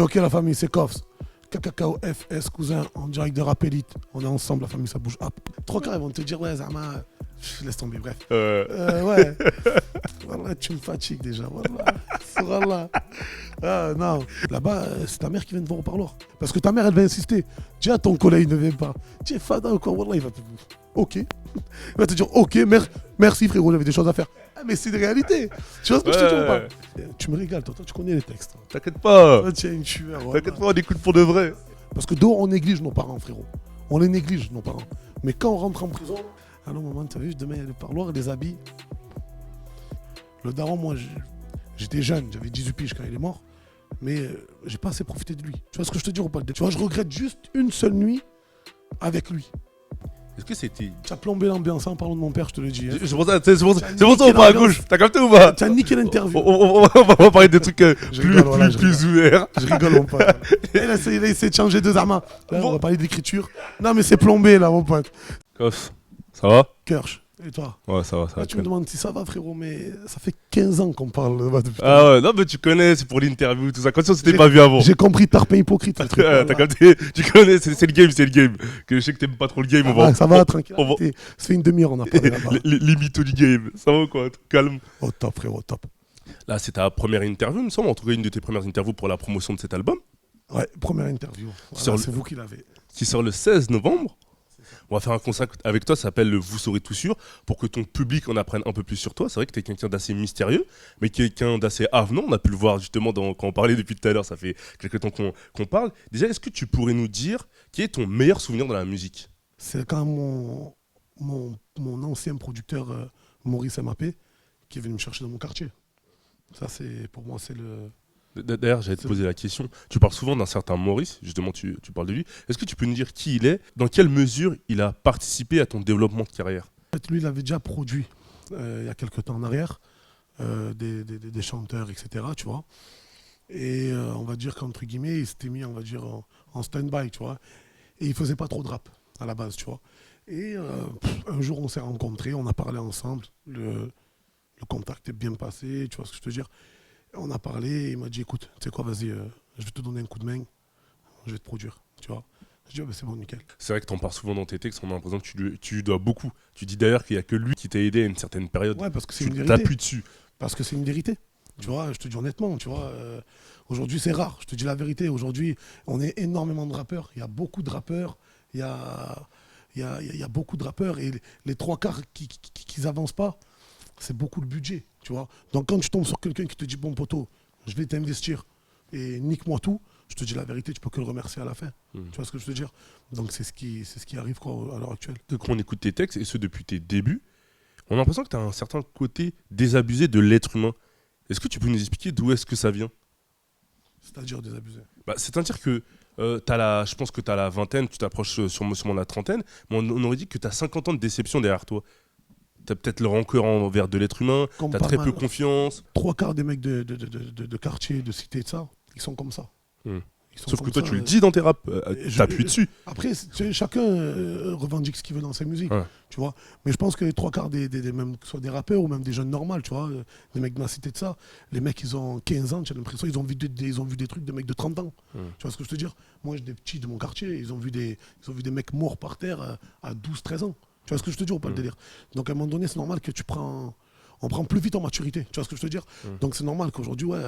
Ok, la famille, c'est Kofs. KKKOFS, cousin, en direct de Rap Elite. On est ensemble, la famille, ça bouge. Hop. Trois quarts, ils vont te dire, ouais, Zama, laisse tomber, bref. Ouais. Voilà, tu me fatigues déjà. Voilà. Ah, non. Là-bas, c'est ta mère qui vient te voir au parloir. Parce que ta mère, elle va insister. Dis à ton collègue, il ne vient pas. Tu es fada ou quoi? Voilà, il va te dire, ok. Il va te dire, ok, merci frérot, j'avais des choses à faire. Ah, mais c'est une réalité. Tu vois ce que je te dis ou pas? Tu me régales, toi, tu connais les textes. T'inquiète pas. Toi, tu es une tueur. T'inquiète pas, on écoute pour de vrai. Parce que dehors, on néglige nos parents, frérot. On les néglige, nos parents. Mais quand on rentre en prison, allô maman, tu as vu, demain il y a le parloir, les habits. Le daron, moi, j'étais jeune, j'avais 18 piges quand il est mort. Mais j'ai pas assez profité de lui. Tu vois ce que je te dis ou pas? Tu vois, je regrette juste une seule nuit avec lui. Est-ce que c'était. Tu as plombé l'ambiance en parlant de mon père, je te le dis. Hein. C'est pour ça on part à gauche. T'as capté ou pas? Tu as niqué l'interview. On va parler des trucs plus ouverts. Je rigole, mon pote. Il a essayé de changer deux armes. Là, on va parler d'écriture. Non, mais c'est plombé, là, mon pote. Kofs, ça va? Kirsch. Et toi? Ouais, ça va. Là, tu me demandes si ça va, frérot, mais ça fait 15 ans qu'on parle. Ah ouais, non, mais tu connais, c'est pour l'interview, tout ça. Quand on s'était pas vu avant. J'ai compris, tarpin hypocrite. T'as capté? Tu connais, c'est le game. Que je sais que t'aimes pas trop le game. Ça va, tranquille. Ça fait une demi-heure, on a parlé là-bas. Les mythos du game. Ça va quoi? Calme. Oh, top, frérot, top. Là, c'est ta première interview, il me semble. En tout cas, une de tes premières interviews pour la promotion de cet album. Ouais, première interview. Voilà, c'est vous qui l'avez. Qui sort le 16 novembre. On va faire un concert avec toi, ça s'appelle le Vous saurez tout sûr, pour que ton public en apprenne un peu plus sur toi. C'est vrai que tu es quelqu'un d'assez mystérieux, mais quelqu'un d'assez avenant. On a pu le voir justement quand on parlait depuis tout à l'heure, ça fait quelques temps qu'on parle. Déjà, est-ce que tu pourrais nous dire quel est ton meilleur souvenir dans la musique? C'est quand mon ancien producteur Maurice MAP qui est venu me chercher dans mon quartier. Ça, pour moi, c'est le... D'ailleurs, j'allais te poser la question. Tu parles souvent d'un certain Maurice, justement, tu parles de lui. Est-ce que tu peux nous dire qui il est? Dans quelle mesure il a participé à ton développement de carrière? En fait, lui, il avait déjà produit, il y a quelques temps en arrière, des chanteurs, etc., tu vois. Et on va dire qu'entre guillemets, il s'était mis, on va dire, en stand-by, tu vois. Et il faisait pas trop de rap, à la base, tu vois. Et un jour, on s'est rencontrés, on a parlé ensemble, le contact est bien passé, tu vois ce que je veux dire. On a parlé et il m'a dit, écoute, tu sais quoi, vas-y, je vais te donner un coup de main, je vais te produire, tu vois. Je dis, oh, bah, c'est bon, nickel. C'est vrai que tu en parles souvent dans tes textes, on a l'impression que tu lui dois beaucoup. Tu dis d'ailleurs qu'il n'y a que lui qui t'a aidé à une certaine période. Ouais, parce que c'est une Tu vérité. t'appuies dessus. Parce que c'est une vérité. Tu vois, je te dis honnêtement, tu vois, aujourd'hui c'est rare, je te dis la vérité. Aujourd'hui, on est énormément de rappeurs, il y a beaucoup de rappeurs, il y a beaucoup de rappeurs et les trois quarts qui n'avancent pas, c'est beaucoup le budget, tu vois. Donc quand tu tombes sur quelqu'un qui te dit, bon poteau, je vais t'investir et nique-moi tout, je te dis la vérité, tu peux que le remercier à la fin. Tu vois ce que je veux dire? Donc c'est ce qui arrive quoi, à l'heure actuelle. Quand on écoute tes textes, et ce depuis tes débuts, on a l'impression que tu as un certain côté désabusé de l'être humain. Est-ce que tu peux nous expliquer d'où est-ce que ça vient? C'est-à-dire désabusé. C'est-à-dire que je pense que tu as la vingtaine, tu t'approches sur la trentaine, mais on aurait dit que tu as 50 ans de déception derrière toi. Tu as peut-être le rancœur envers de l'être humain, tu as très peu confiance. Trois quarts des mecs de quartier, de cité, de ça, ils sont comme ça. Sauf que toi, tu le dis dans tes raps, t'appuies dessus. Après, chacun revendique ce qu'il veut dans sa musique, tu vois. Mais je pense que les trois quarts même que ce soit des rappeurs ou même des jeunes normaux, tu vois, des mecs de ma cité de ça, les mecs, ils ont 15 ans, j'ai l'impression ils ont vu des trucs de mecs de 30 ans. Tu vois ce que je veux dire? Moi, j'ai des petits de mon quartier, ils ont vu des mecs morts par terre à 12-13 ans. Tu vois ce que je te dis ou pas le délire? Donc à un moment donné, c'est normal que on prend plus vite en maturité. Tu vois ce que je veux dire? Donc c'est normal qu'aujourd'hui, ouais,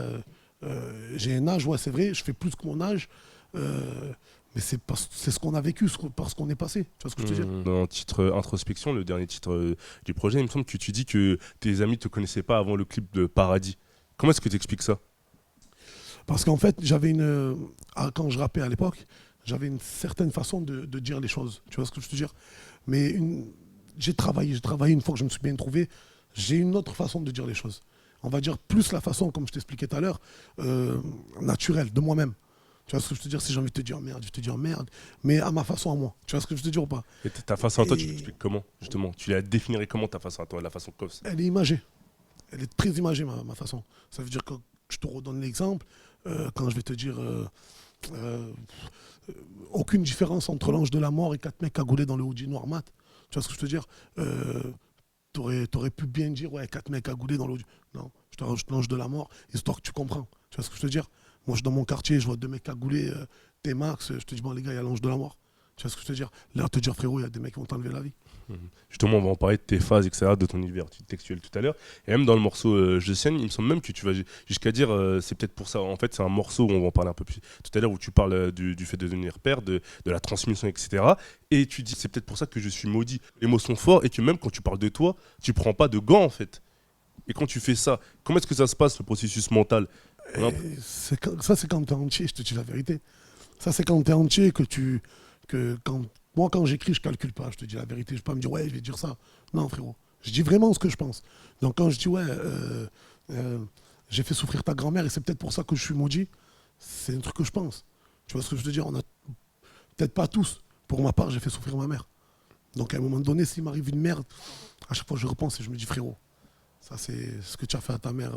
j'ai un âge, ouais, c'est vrai, je fais plus que mon âge, mais c'est ce qu'on a vécu, parce qu'on est passé. Tu vois ce que je veux dire? Dans le titre Introspection, le dernier titre du projet, il me semble que tu dis que tes amis ne te connaissaient pas avant le clip de Paradis. Comment est-ce que tu expliques ça? Parce qu'en fait, quand je rappais à l'époque, j'avais une certaine façon de dire les choses. Tu vois ce que je veux dire? Mais j'ai travaillé une fois que je me suis bien trouvé, j'ai une autre façon de dire les choses. On va dire plus la façon, comme je t'expliquais tout à l'heure, naturelle, de moi-même. Tu vois ce que je veux dire? Si j'ai envie de te dire merde, je te dis merde, mais à ma façon à moi. Tu vois ce que je veux dire ou pas? Et ta façon à toi, tu l'expliques comment, justement? Tu la définirais comment, ta façon à toi, la façon Kofs? Elle est imagée. Elle est très imagée, ma façon. Ça veut dire que je te redonne l'exemple, quand je vais te dire aucune différence entre l'ange de la mort et 4 mecs cagoulés dans le hoodie noir mat. Tu vois ce que je veux dire? T'aurais pu bien dire, ouais, 4 mecs cagoulés dans le hoodie. Non, je te rajoute l'ange de la mort, histoire que tu comprends. Tu vois ce que je veux dire? Moi, je suis dans mon quartier, je vois 2 mecs cagoulés, T-Max, je te dis, bon, les gars, il y a l'ange de la mort. Tu vois ce que je te dire? Là, te dire, frérot, il y a des mecs qui vont t'enlever la vie. Justement, on va en parler de tes phases, etc., de ton univers textuel tout à l'heure. Et même dans le morceau Je scène, il me semble même que tu vas jusqu'à dire, c'est peut-être pour ça. En fait, c'est un morceau où on va en parler un peu plus tout à l'heure, où tu parles du fait de devenir père, de la transmission, etc. Et tu dis, c'est peut-être pour ça que je suis maudit. Les mots sont forts et que même quand tu parles de toi, tu prends pas de gants, en fait. Et quand tu fais ça, comment est-ce que ça se passe, le processus mental? Ça, c'est quand t'es entier, je te dis la vérité. Ça, c'est quand t'es entier moi, quand j'écris, je calcule pas, je te dis la vérité. Je vais pas me dire, ouais, je vais dire ça. Non, frérot. Je dis vraiment ce que je pense. Donc, quand je dis, ouais, j'ai fait souffrir ta grand-mère et c'est peut-être pour ça que je suis maudit, c'est un truc que je pense. Tu vois ce que je veux dire? On a peut-être pas tous. Pour ma part, j'ai fait souffrir ma mère. Donc, à un moment donné, s'il m'arrive une merde, à chaque fois, je repense et je me dis, frérot, ça, c'est ce que tu as fait à ta mère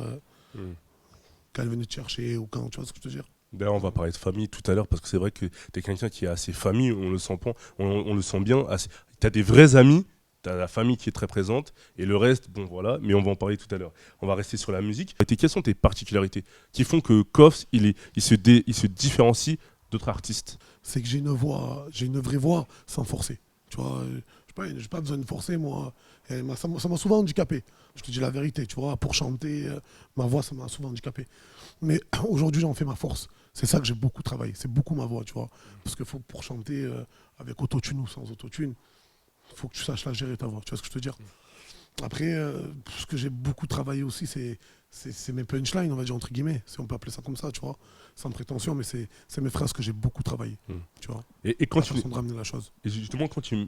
quand elle venait te chercher ou quand, tu vois ce que je veux dire? D'ailleurs, on va parler de famille tout à l'heure parce que c'est vrai que tu es quelqu'un qui est assez famille, on le sent, on le sent bien. Tu as des vrais amis, tu as la famille qui est très présente et le reste, bon voilà, mais on va en parler tout à l'heure. On va rester sur la musique. Et quelles sont tes particularités qui font que Koffs, il se différencie d'autres artistes? C'est que j'ai une vraie voix sans forcer. Tu vois, j'ai pas besoin de forcer, moi. Et ça m'a souvent handicapé. Je te dis la vérité, tu vois, pour chanter, ma voix, ça m'a souvent handicapé. Mais aujourd'hui, j'en fais ma force. C'est ça que j'ai beaucoup travaillé. C'est beaucoup ma voix, tu vois. Parce que pour chanter avec autotune ou sans autotune, il faut que tu saches la gérer, ta voix. Tu vois ce que je veux dire? Après, ce que j'ai beaucoup travaillé aussi, c'est mes punchlines, on va dire, entre guillemets, si on peut appeler ça comme ça, tu vois. Sans prétention, mais c'est mes phrases que j'ai beaucoup travaillé, tu vois. Et quand la façon de ramener la chose. Et justement, quand tu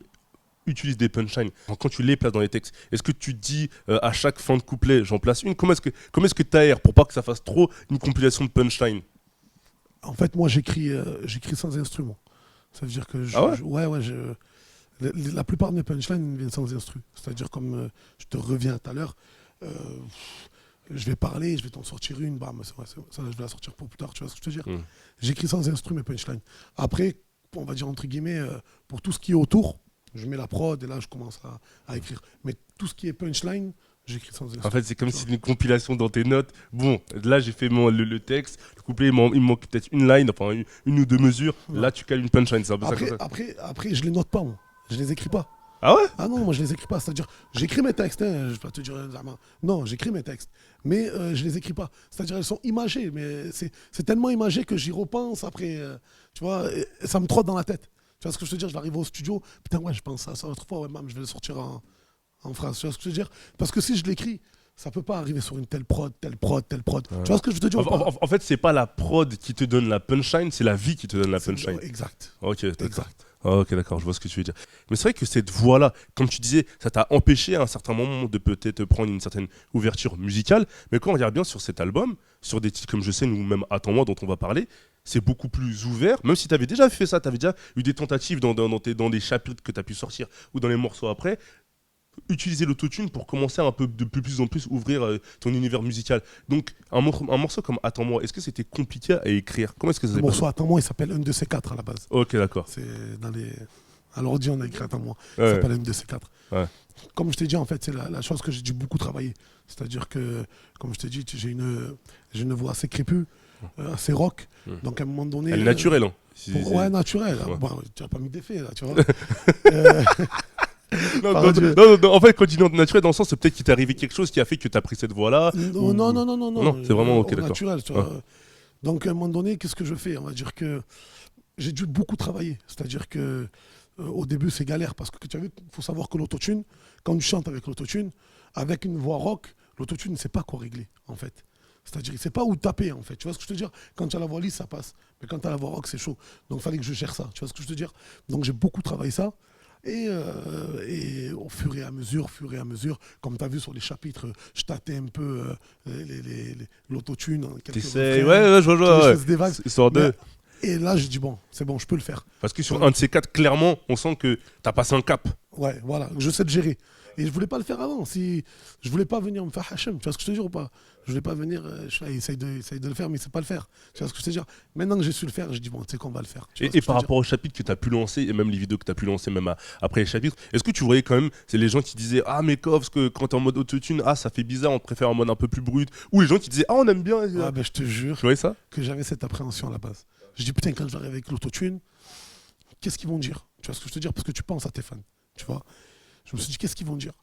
utilises des punchlines, quand tu les places dans les textes, est-ce que tu dis à chaque fin de couplet, j'en place une? Comment est-ce que tu aères pour pas que ça fasse trop une compilation de punchlines? En fait, moi, j'écris sans instrument. Ça veut dire que la plupart de mes punchlines viennent sans instru. C'est-à-dire, comme je te reviens tout à l'heure, je vais parler, je vais t'en sortir une, bam, ça, je vais la sortir pour plus tard, tu vois ce que je veux dire? J'écris sans instru mes punchlines. Après, on va dire entre guillemets, pour tout ce qui est autour, je mets la prod et là, je commence à écrire. Mais tout ce qui est punchline, j'écris sans instru. En fait, c'est comme si c'était une compilation dans tes notes. Bon, là, j'ai fait le texte, le couplet, il me manque peut-être une line, enfin une ou deux mesures. Ouais. Là, tu cales une punchline, c'est un peu ça comme ça. Après, je les note pas, moi. Je les écris pas. Ah ouais? Ah non, moi je les écris pas. C'est-à-dire, j'écris mes textes, hein, je vais pas te dire. Non, j'écris mes textes. Mais je les écris pas. C'est-à-dire, elles sont imagées. Mais c'est tellement imagé que j'y repense après. Tu vois, et ça me trotte dans la tête. Tu vois ce que je veux dire? Je vais arriver au studio. Putain, ouais, je pense à ça l'autre fois. Ouais, je vais le sortir en phrase. Tu vois ce que je veux dire? Parce que si je l'écris, ça peut pas arriver sur une telle prod. Ouais. Tu vois ce que je veux te dire? En fait, c'est pas la prod qui te donne la punchline, c'est la vie qui te donne la punchline. Exact. Ok, d'accord. Exact. Ok, d'accord, je vois ce que tu veux dire. Mais c'est vrai que cette voix-là, comme tu disais, ça t'a empêché à un certain moment de peut-être prendre une certaine ouverture musicale. Mais quand on regarde bien sur cet album, sur des titres comme Je sais ou même Attends-moi dont on va parler, c'est beaucoup plus ouvert. Même si tu avais déjà fait ça, tu avais déjà eu des tentatives dans des chapitres que tu as pu sortir ou dans les morceaux après, utiliser l'autotune pour commencer un peu de plus en plus ouvrir ton univers musical. Donc un morceau comme Attends-moi, est-ce que c'était compliqué à écrire? Comment est-ce que ça s'est passé? Le morceau Attends-moi, il s'appelle Un de ces quatre à la base. Ok, d'accord. C'est dans les... À l'ordi, on a écrit Attends-moi. Ouais, ça s'appelle Un de ces quatre. Ouais. Comme je t'ai dit, en fait, c'est la chose que j'ai dû beaucoup travailler. C'est-à-dire que, comme je t'ai dit, j'ai une voix assez crépue, assez rock. Donc à un moment donné... Elle est naturelle, hein. Ouais, naturelle. Ouais. Bon, tu n'as pas mis d'effet, là, tu vois. Non, en fait, quand tu dis naturel, dans le sens, c'est peut-être qu'il t'est arrivé quelque chose qui a fait que tu as pris cette voie-là. Non, c'est vraiment ok, d'accord. Naturel, tu vois. Donc, à un moment donné, qu'est-ce que je fais? On va dire que j'ai dû beaucoup travailler. C'est-à-dire que au début, c'est galère parce que tu as vu, il faut savoir que l'autotune, quand tu chantes avec l'autotune, avec une voix rock, l'autotune ne sait pas quoi régler, en fait. C'est-à-dire, il ne sait pas où taper, en fait. Tu vois ce que je veux te dire? Quand tu as la voix lisse, ça passe. Mais quand tu as la voix rock, c'est chaud. Donc, il fallait que je gère ça. Tu vois ce que je veux te dire? Donc, j'ai beaucoup travaillé ça. Et au fur et à mesure, comme tu as vu sur les chapitres, je tâtais un peu l'autotune. Ouais, je vois. Des vagues. Histoire de... Et là, j'ai dit, bon, c'est bon, je peux le faire. Parce que sur un de ces quatre, clairement, on sent que tu as passé un cap. Ouais, voilà, je sais le gérer. Et je voulais pas le faire avant. Si je voulais pas venir me faire Hachem, tu vois ce que je te dis ou pas? Je voulais pas venir, essaye de le faire, mais il sait pas le faire. Tu vois ce que je te dis? Maintenant que j'ai su le faire, je dis bon, tu sais qu'on va le faire. Et par rapport au chapitre que tu as pu lancer, et même les vidéos que tu as pu lancer, même après les chapitres, est-ce que tu voyais quand même, c'est les gens qui disaient ah, mais Kovs, que quand t'es en mode autotune, ah, ça fait bizarre, on préfère en mode un peu plus brut, ou les gens qui disaient ah, on aime bien. Ah, ben je te jure Tu voyais ça? que j'avais cette appréhension à la base. Je dis putain, quand j'arrive avec l'autotune, qu'est-ce qu'ils vont dire? Tu vois ce que je te dis? Parce que tu penses à tes fans, tu vois. Je me suis dit qu'est-ce qu'ils vont dire?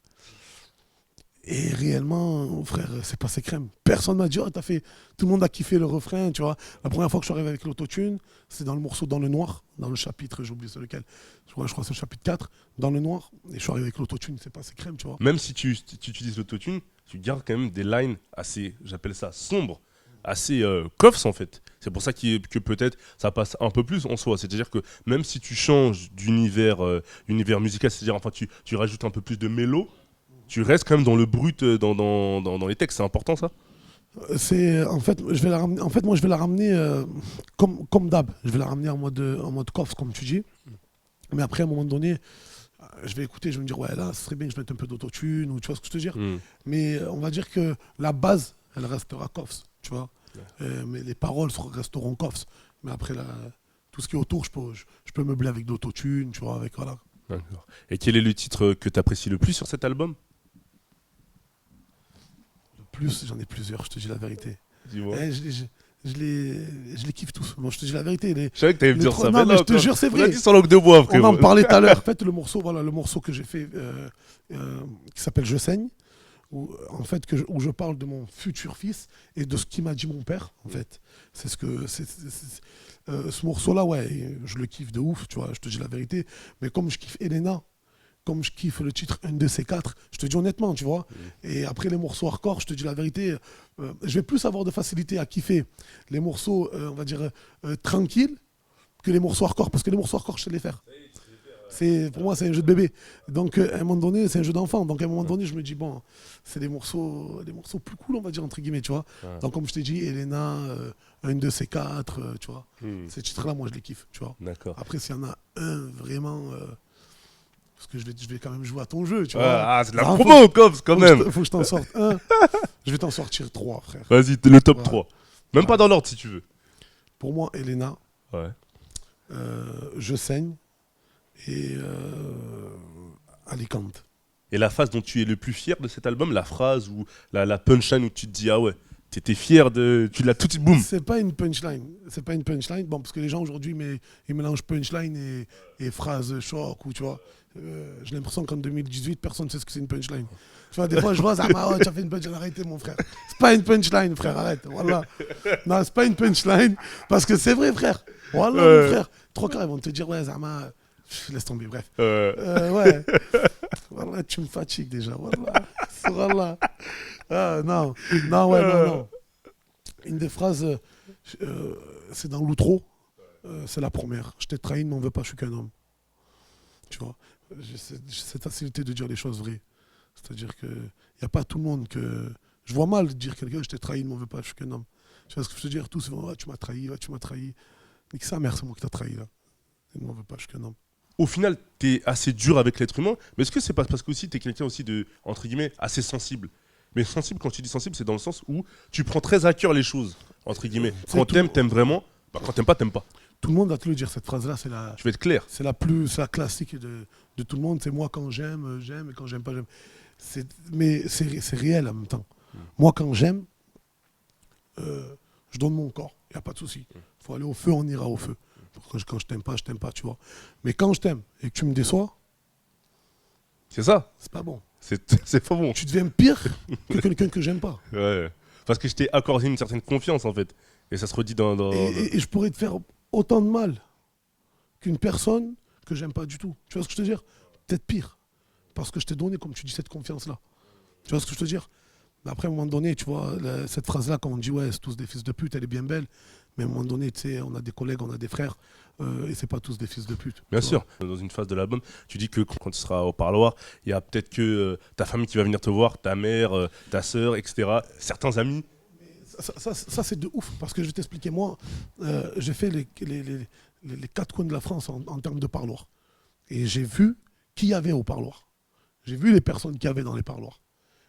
Et réellement, frère, c'est passé crème. Personne m'a dit, oh, t'as fait. Tout le monde a kiffé le refrain, tu vois. La première fois que je suis arrivé avec l'autotune, c'est dans le morceau Dans le Noir, dans le chapitre, j'ai oublié c'est lequel. Je crois que c'est le chapitre 4, Dans le Noir. Et je suis arrivé avec l'autotune, c'est passé crème, tu vois. Même si tu utilises l'autotune, tu gardes quand même des lines assez, j'appelle ça, sombres, assez Kovs en fait. C'est pour ça que peut-être ça passe un peu plus en soi. C'est-à-dire que même si tu changes d'univers univers musical, c'est-à-dire enfin tu rajoutes un peu plus de mélo, tu restes quand même dans le brut, dans les textes. C'est important ça? En fait, moi, je vais la ramener comme d'hab. Je vais la ramener en mode coffre, comme tu dis. Mais après, à un moment donné, je vais écouter, je vais me dire, ouais, là, ce serait bien que je mette un peu d'autotune, ou tu vois ce que je veux te dire. Mais on va dire que la base, elle restera coffre, tu vois. Mais les paroles resteront coffre. Mais après, tout ce qui est autour, je peux meubler avec d'autotune, tu vois, avec, voilà. D'accord. Et quel est le titre que tu apprécies le plus sur cet album? Plus, j'en ai plusieurs, je te dis la vérité. Dis-moi. Je les kiffe tous. Moi, je te dis la vérité. Je savais que tu allais me dire ça. Non, mais je te jure, c'est vrai. On a dit sans langue de bois, frère. On en parlait tout à l'heure. En fait, le morceau que j'ai fait, qui s'appelle Je saigne, où je parle de mon futur fils et de ce qu'il m'a dit mon père, en fait. C'est ce morceau-là, ouais, je le kiffe de ouf, tu vois, je te dis la vérité. Mais comme je kiffe Elena, comme je kiffe le titre Un de ces quatre, je te dis honnêtement, tu vois. Et après les morceaux hardcore, je te dis la vérité, je vais plus avoir de facilité à kiffer les morceaux, on va dire, tranquilles que les morceaux hardcore, parce que les morceaux hardcore, je sais les faire. Pour moi, c'est un jeu de bébé. Donc, à un moment donné, c'est un jeu d'enfant. Donc, à un moment donné, je me dis, bon, c'est des morceaux plus cool, on va dire, entre guillemets, tu vois. Donc, comme je t'ai dit, Elena, Un de ces quatre, tu vois. Ces titres-là, moi, je les kiffe, tu vois. Après, s'il y en a un vraiment... parce que je vais quand même jouer à ton jeu, tu vois. Ah, c'est de la promo, Kovs, quand même. Faut que je t'en sorte un. Je vais t'en sortir 3, frère. Vas-y, le top 3. Même pas dans l'ordre, si tu veux. Pour moi, Elena, Je saigne et Alicante. Et la phase dont tu es le plus fier de cet album, la phrase ou la punchline où tu te dis, ah ouais, t'étais fier de... Tu l'as tout de suite, boum. C'est pas une punchline. Bon, parce que les gens aujourd'hui, ils mélangent punchline et phrase choc, ou tu vois. J'ai l'impression qu'en 2018, personne ne sait ce que c'est une punchline. Tu vois, des fois, je vois, oh, tu as fait une punchline, arrêtez, mon frère. C'est pas une punchline, frère, arrête. Voilà. Non, c'est pas une punchline, parce que c'est vrai, frère. Voilà, mon frère. Trois quarts, ils vont te dire, ouais, Zama, laisse tomber, bref. Ouais. Voilà, tu me fatigues déjà. Voilà. Non. Non. Une des phrases, c'est dans l'outro. C'est la première. Je t'ai trahi, ne m'en veux pas, je suis qu'un homme. Tu vois, j'ai cette facilité de dire les choses vraies. C'est-à-dire qu'il n'y a pas tout le monde que... Je vois mal dire quelqu'un, je t'ai trahi, ne m'en veux pas, je suis qu'un homme. Tu vois ce que je veux dire? Tous vont, tu m'as trahi, tu m'as trahi. Nique sa mère, c'est moi qui t'ai trahi, là. Ne m'en veux pas, je suis qu'un homme. Au final, t'es assez dur avec l'être humain, mais est-ce que c'est pas parce que aussi t'es quelqu'un aussi de, entre guillemets, assez sensible? Mais sensible, quand tu dis sensible, c'est dans le sens où tu prends très à cœur les choses, entre guillemets. Quand t'aimes, t'aimes vraiment. Bah, quand t'aimes pas, t'aimes pas. Tout le monde va te le dire, cette phrase-là, c'est la... Je vais être clair. C'est la classique de tout le monde. C'est moi, quand j'aime, j'aime, et quand j'aime pas, j'aime. Mais c'est réel en même temps. Moi, quand j'aime, je donne mon corps. Il n'y a pas de souci. Il faut aller au feu, on ira au feu. Quand je t'aime pas, tu vois. Mais quand je t'aime et que tu me déçois, c'est ça. C'est pas bon. C'est pas bon. Tu deviens pire que quelqu'un que j'aime pas. Ouais. Parce que je t'ai accordé une certaine confiance, en fait. Et ça se redit dans... Et je pourrais te faire autant de mal qu'une personne que j'aime pas du tout. Tu vois ce que je veux te dire? Peut-être pire. Parce que je t'ai donné, comme tu dis, cette confiance-là. Tu vois ce que je veux te dire? Après, à un moment donné, tu vois, cette phrase-là, quand on dit, ouais, c'est tous des fils de pute, elle est bien belle. Mais à un moment donné, tu sais, on a des collègues, on a des frères, et c'est pas tous des fils de pute. Bien sûr. Dans une phase de l'album, tu dis que quand tu seras au parloir, il y a peut-être que ta famille qui va venir te voir, ta mère, ta sœur, etc. Certains amis. Ça c'est de ouf, parce que je vais t'expliquer, moi, j'ai fait les quatre coins de la France en termes de parloir. Et j'ai vu qui y avait au parloir. J'ai vu les personnes qu'il y avait dans les parloirs.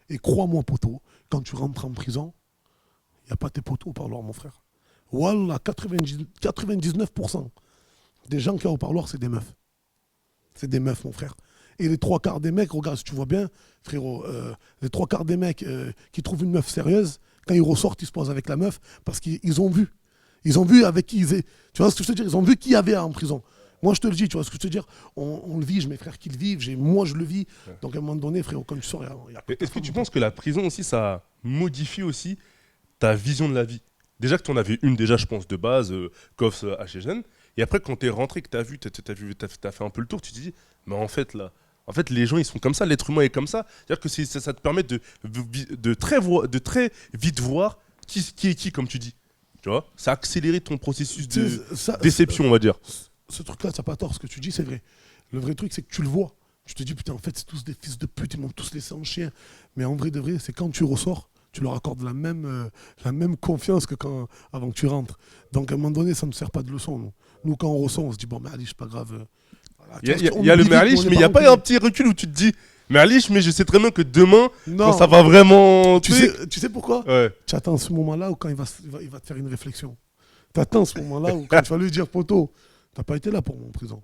Et crois-moi, poteau, quand tu rentres en prison, il n'y a pas tes poteaux au parloir, mon frère. Wallah, 99% des gens qu'il y a au parloir, c'est des meufs. C'est des meufs, mon frère. Et les trois quarts des mecs, regarde, si tu vois bien, frérot, les trois quarts des mecs qui trouvent une meuf sérieuse, quand ils ressortent, ils se posent avec la meuf parce qu'ils ont vu. Ils ont vu avec qui ils étaient. Tu vois ce que je veux dire? Ils ont vu qui y avait en prison. Moi, je te le dis, tu vois ce que je veux dire? On le vit, j'ai mes frères qui le vivent, moi, je le vis. Ouais. Donc, à un moment donné, frérot, comme tu sors, il y a est-ce que tu penses que la prison aussi, ça modifie aussi ta vision de la vie? Déjà que tu en avais une, déjà, je pense, de base, Koffs à chez Jeune. Et après, quand tu es rentré, que tu as fait un peu le tour, tu te dis, mais en fait, là, les gens, ils sont comme ça, l'être humain est comme ça. C'est-à-dire que ça te permet de très vite voir qui est qui, comme tu dis. Tu vois, ça a accéléré ton processus de déception, on va dire. Ce truc-là, ça n'a pas tort, ce que tu dis, c'est vrai. Le vrai truc, c'est que tu le vois. Tu te dis, putain, en fait, c'est tous des fils de pute, ils m'ont tous laissé en chien. Mais en vrai de vrai, c'est quand tu ressors, tu leur accordes la même confiance que avant que tu rentres. Donc, à un moment donné, ça ne nous sert pas de leçon. Nous, quand on ressort, on se dit, bon, Merlich, c'est pas grave. Voilà. Il y a le Merlich, mais il n'y a pas un petit recul où tu te dis, Merlich, mais je sais très bien que demain, quand ça va vraiment... Tu sais pourquoi? Ouais. Tu attends ce moment-là où quand il va te faire une réflexion. Tu attends ce moment-là où quand tu vas lui dire, poteau, t'as pas été là pour mon prison.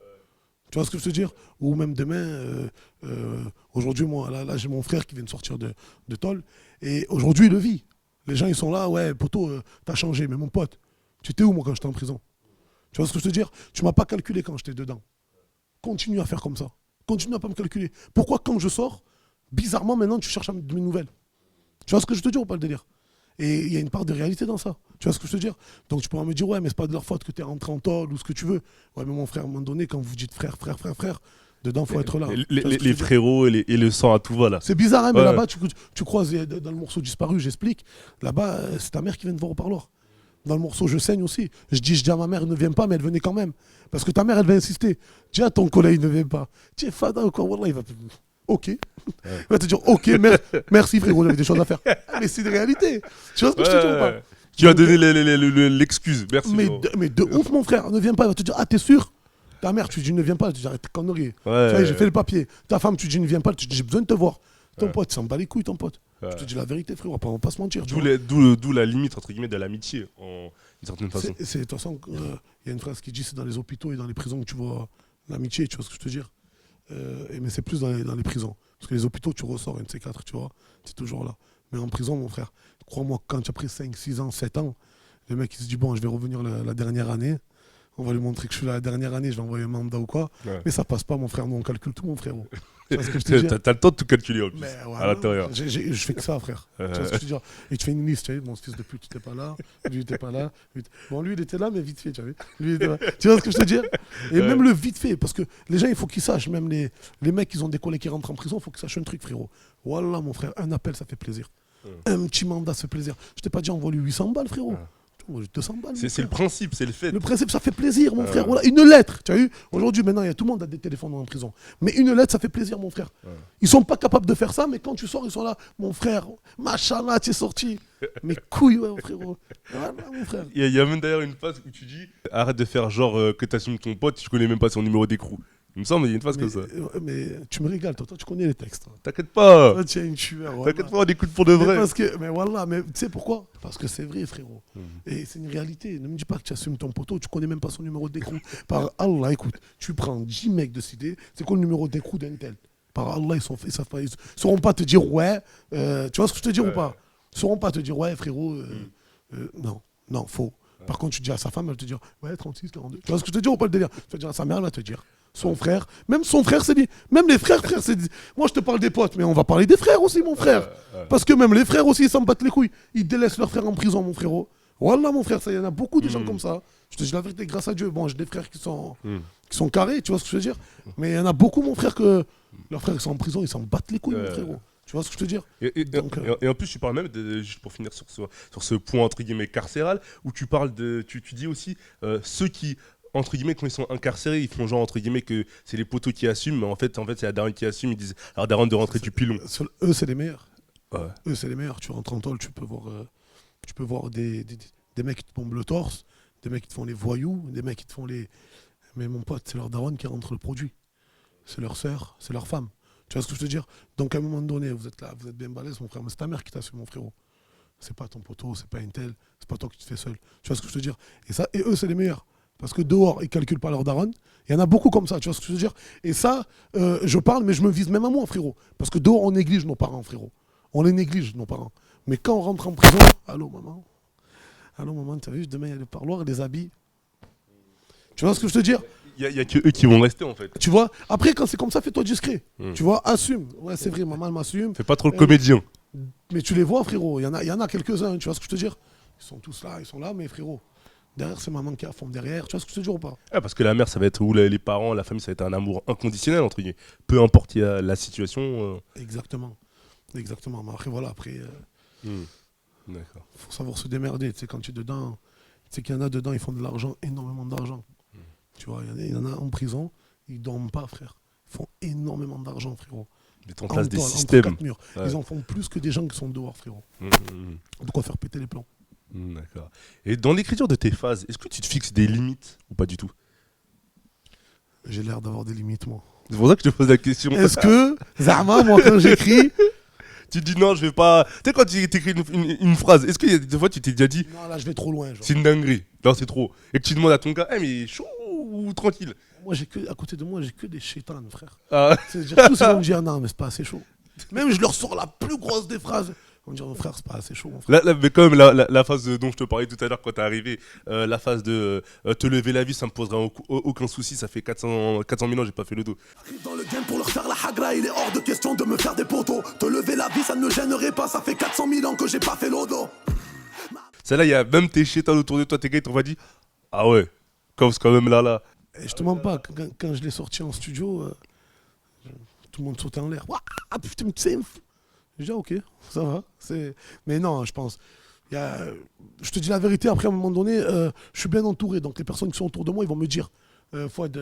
Tu vois ce que je veux dire? Ou même demain, aujourd'hui, moi, là j'ai mon frère qui vient de sortir de tôle. Et aujourd'hui, il le vit. Les gens, ils sont là, ouais, poteau, t'as changé. Mais mon pote, tu étais où, moi, quand j'étais en prison? Tu vois ce que je veux dire? Tu m'as pas calculé quand j'étais dedans. Continue à faire comme ça. Continue à pas me calculer. Pourquoi, quand je sors, bizarrement, maintenant, tu cherches de mes nouvelles? Tu vois ce que je te dis ou pas, le délire? Et il y a une part de réalité dans ça. Tu vois ce que je veux dire? Donc tu pourras me dire, ouais, mais c'est pas de leur faute que tu es rentré en tôle ou ce que tu veux. Ouais, mais mon frère, à un moment donné, quand vous dites frère, dedans, il faut être là. Les frérots et le sang à tout va, là. C'est bizarre, hein, mais là-bas, tu croises dans le morceau disparu, j'explique. Là-bas, c'est ta mère qui vient te voir au parloir. Dans le morceau, je saigne aussi. Je dis à ma mère, ne viens pas, mais elle venait quand même. Parce que ta mère, elle va insister. Dis à ton collègue, ne viens pas. Tu es fada ou quoi? Wallah, il va. Ok. Ouais. Il va te dire, ok, merci frérot, j'avais des choses à faire. Mais c'est une réalité. Tu vois ce que je te dis ou pas? Tu as donné l'excuse, merci. Mais de ouf, mon frère, ne viens pas. Il va te dire, ah, t'es sûr? Ta mère, tu dis, ne viens pas. Tu dis, arrête tes conneries. Tu vois, j'ai fait le papier. Ta femme, tu dis, ne viens pas. Tu dis, j'ai besoin de te voir. Ton pote, ça me bat les couilles, ton pote. Je te dis la vérité, frérot, on va pas se mentir. D'où la limite, entre guillemets, de l'amitié, d'une certaine façon. De toute façon, il y a une phrase qui dit, c'est dans les hôpitaux et dans les prisons que tu vois l'amitié, tu vois ce que je te veux dire? Mais c'est plus dans les prisons. Parce que les hôpitaux, tu ressors une de ces quatre, tu vois, c'est toujours là. Mais en prison, mon frère, crois-moi, quand tu as pris 5, 6 ans, 7 ans, le mec il se dit, bon, je vais revenir la dernière année, on va lui montrer que je suis là la dernière année, je vais envoyer un mandat ou quoi. Ouais. Mais ça passe pas, mon frère, nous on calcule tout, mon frérot. Tu vois ce que je te dis? T'as le temps de tout calculer en plus, à l'intérieur. Je fais que ça, frère. Tu vois ce que je te dis? Et tu fais une liste, tu vois, mon fils de pute, tu n'étais pas là, lui, il était pas là. Bon, lui, il était là, mais vite fait, tu vois. Tu vois ce que je te dis? Et même le vite fait, parce que les gens, il faut qu'ils sachent, même les mecs qui ont des collègues qui rentrent en prison, il faut qu'ils sachent un truc, frérot. Voilà, mon frère, un appel, ça fait plaisir. Un petit mandat, ça fait plaisir. Je t'ai pas dit, envoie lui 800 balles, frérot. 200 balles. C'est le principe, c'est le fait. Le principe, ça fait plaisir, mon frère. Voilà, une lettre, tu as vu? Aujourd'hui, maintenant, tout le monde a des téléphones en prison. Mais une lettre, ça fait plaisir, mon frère. Ils sont pas capables de faire ça, mais quand tu sors, ils sont là. Mon frère, machallah, tu es sorti. Mais couilles, ouais, mon frérot. Voilà, mon frère. Il y a même d'ailleurs une phase où tu dis, arrête de faire genre que tu assumes ton pote, tu connais même pas son numéro d'écrou. Il me semble qu'il y a une phase comme ça. Mais tu me régales, toi tu connais les textes. T'inquiète pas. Toi, tu es une tueur. T'inquiète pas, on écoute pour de vrai. Mais voilà, mais tu sais pourquoi? Parce que c'est vrai, frérot. Et c'est une réalité. Ne me dis pas que tu assumes ton poteau, tu connais même pas son numéro d'écrou. Par Allah, écoute, tu prends 10 mecs de CD, c'est quoi le numéro d'écrou d'un tel? Par Allah, ils sauront pas te dire ouais. Tu vois ce que je te dis ou pas? Ils sauront pas te dire ouais, frérot. Non, faux. Par contre, tu dis à sa femme, elle te dire ouais, 36, 42. Tu vois ce que je te dis ou pas le délire? Tu vas dire à sa mère, elle va te dire. Son frère, même son frère, c'est dit. Même les frères, c'est dit. Moi, je te parle des potes, mais on va parler des frères aussi, mon frère. Parce que même les frères aussi, ils s'en battent les couilles. Ils délaissent leur frère en prison, mon frérot. Voilà, mon frère, il y en a beaucoup de gens comme ça. Je te dis la vérité, grâce à Dieu. Bon, j'ai des frères qui sont carrés, tu vois ce que je veux dire? Mais il y en a beaucoup, mon frère, que leurs frères, ils sont en prison, ils s'en battent les couilles, mon frérot. Tu vois ce que je veux dire? Et en plus, tu parles même, juste pour finir sur ce point, entre guillemets, carcéral, où tu parles de. Tu dis aussi ceux qui, entre guillemets, quand ils sont incarcérés, ils font genre, entre guillemets, que c'est les poteaux qui assument, mais en fait c'est la daronne qui assume. Ils disent, alors daronne de rentrer du pilon. Eux, c'est les meilleurs. Ouais. Eux, c'est les meilleurs. Tu rentres en tôle, tu peux voir des mecs qui te pompent le torse, des mecs qui te font les voyous, des mecs qui te font les. Mais mon pote, c'est leur daronne qui rentre le produit. c'est leur sœur, c'est leur femme. Tu vois ce que je veux dire? Donc à un moment donné, vous êtes là, vous êtes bien balèze, mon frère, mais c'est ta mère qui t'assume, mon frérot. C'est pas ton poteau, c'est pas un tel, c'est pas toi qui te fais seul. Tu vois ce que je veux dire? Et eux, c'est les meilleurs. Parce que dehors, ils calculent pas leur daronne. Il y en a beaucoup comme ça, tu vois ce que je veux dire? Et ça, je parle, mais je me vise même à moi, frérot. Parce que dehors, on néglige nos parents, frérot. On les néglige, nos parents. Mais quand on rentre en prison, allô maman, tu as vu, demain il y a le parloir, les habits. Tu vois ce que je veux dire? Il y a que eux qui vont rester en fait. Tu vois? Après, quand c'est comme ça, fais-toi discret. Tu vois? Assume. Ouais, c'est vrai, maman elle m'assume. Fais pas trop le comédien. Mais tu les vois, frérot. Il y en a quelques-uns, tu vois ce que je veux dire? Ils sont tous là, ils sont là, mais frérot. Derrière, c'est maman qui a fond derrière. Tu vois ce que je te dis ou pas? Ah, parce que la mère, ça va être, ou les parents, la famille, ça va être un amour inconditionnel, entre guillemets. Peu importe la situation. Exactement. Exactement. Mais après, voilà, D'accord. faut savoir se démerder. Tu sais, quand tu es dedans, tu sais qu'il y en a dedans, ils font de l'argent, énormément d'argent. Tu vois, il y en a en prison, ils dorment pas, frère. Ils font énormément d'argent, frérot. Ils mettent en place des Entre systèmes. quatre murs. Ouais. Ils en font plus que des gens qui sont dehors, frérot. De quoi faire péter les plombs. D'accord. Et dans l'écriture de tes phases, est-ce que tu te fixes des limites ou pas du tout? J'ai l'air d'avoir des limites, moi. C'est pour ça que je te pose la question. Est-ce que, Zama, moi, quand j'écris, Tu te dis non, je vais pas. Tu sais, quand tu écris une phrase, est-ce qu'il y a des fois tu t'es déjà dit non, là, je vais trop loin. Genre. c'est une dinguerie, non, c'est trop. Et que tu demandes à ton gars, mais chaud ou tranquille? Moi, à côté de moi, j'ai que des chétanes, frère. Ah, C'est-à-dire, tous ils vont me dire, non, mais c'est pas assez chaud. Même je leur sors la plus grosse des phrases. Ils vont me dire, mon frère, c'est pas assez chaud, mon frère. là, mais quand même, la phase dont je te parlais tout à l'heure quand t'es arrivé, la phase de te lever la vie, ça me posera aucun souci, ça fait 400 000 ans, j'ai pas fait le dos. J'arrive dans le game pour leur faire la hagra, il est hors de question de me faire des poteaux. Te lever la vie, ça ne me gênerait pas, ça fait 400 000 ans que j'ai pas fait l'odo. Celle-là, il y a même tes chétans autour de toi, tes gars, ils t'ont pas dit ah ouais, comme c'est quand même là. Et je te mens pas, quand je l'ai sorti en studio, tout le monde sautait en l'air. Ouah, ah, putain, mais c'est fou. Je dis, ah, ok, ça va. Mais non, je pense. Je te dis la vérité, après, à un moment donné, je suis bien entouré. Donc, les personnes qui sont autour de moi, ils vont me dire, Fouad,